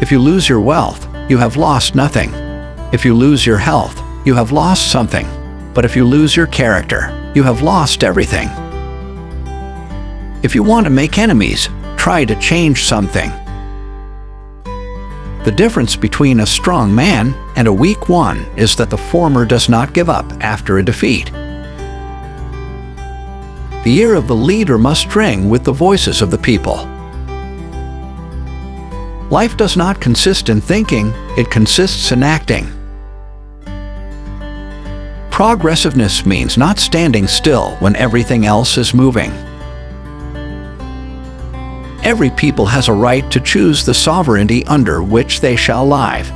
If you lose your wealth, you have lost nothing. If you lose your health, you have lost something. But if you lose your character, you have lost everything. If you want to make enemies, try to change something. The difference between a strong man and a weak one is that the former does not give up after a defeat. The ear of the leader must ring with the voices of the people. Life does not consist in thinking, it consists in acting. Progressiveness means not standing still when everything else is moving. Every people has a right to choose the sovereignty under which they shall live.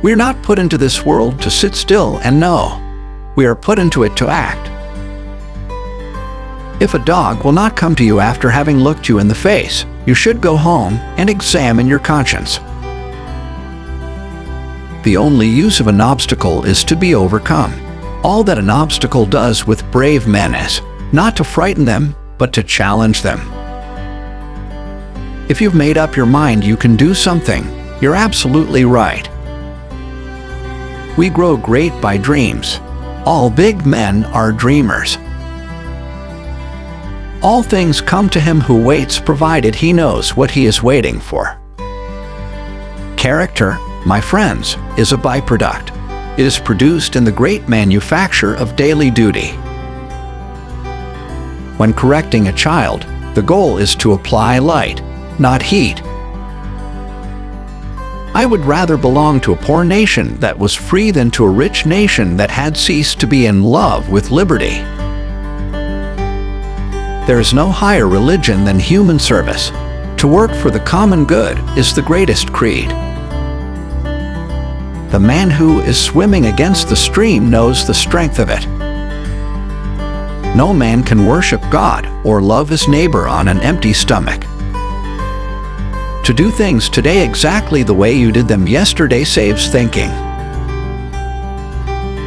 We are not put into this world to sit still and know. We are put into it to act. If a dog will not come to you after having looked you in the face, you should go home and examine your conscience. The only use of an obstacle is to be overcome. All that an obstacle does with brave men is not to frighten them, but to challenge them. If you've made up your mind you can do something, you're absolutely right. We grow great by dreams. All big men are dreamers. All things come to him who waits, provided he knows what he is waiting for. Character, my friends, is a byproduct. It is produced in the great manufacture of daily duty. When correcting a child, the goal is to apply light, not heat. I would rather belong to a poor nation that was free than to a rich nation that had ceased to be in love with liberty. There is no higher religion than human service. To work for the common good is the greatest creed. The man who is swimming against the stream knows the strength of it. No man can worship God or love his neighbor on an empty stomach. To do things today exactly the way you did them yesterday saves thinking.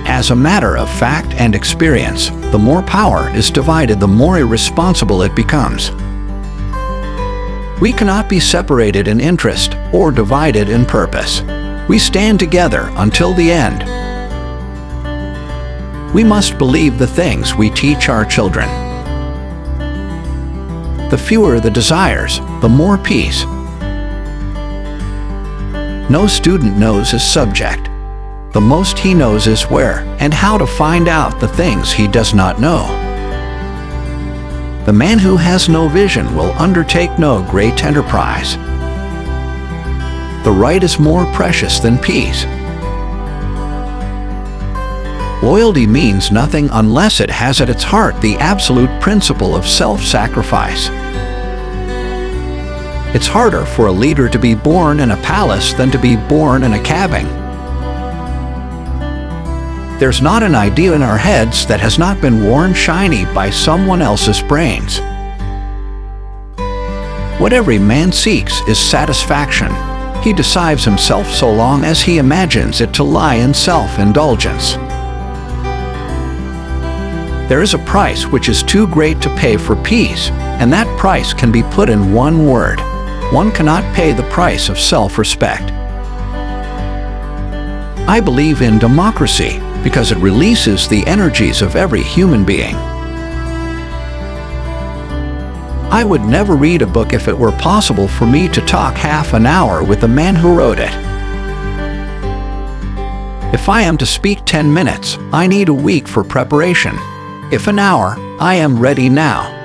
As a matter of fact and experience, the more power is divided, the more irresponsible it becomes. We cannot be separated in interest or divided in purpose. We stand together until the end. We must believe the things we teach our children. The fewer the desires, the more peace. No student knows his subject. The most he knows is where and how to find out the things he does not know. The man who has no vision will undertake no great enterprise. The right is more precious than peace. Loyalty means nothing unless it has at its heart the absolute principle of self-sacrifice. It's harder for a leader to be born in a palace than to be born in a cabin. There's not an idea in our heads that has not been worn shiny by someone else's brains. What every man seeks is satisfaction. He deceives himself so long as he imagines it to lie in self-indulgence. There is a price which is too great to pay for peace, and that price can be put in one word. One cannot pay the price of self-respect. I believe in democracy because it releases the energies of every human being. I would never read a book if it were possible for me to talk half an hour with the man who wrote it. If I am to speak 10 minutes, I need a week for preparation. If an hour, I am ready now.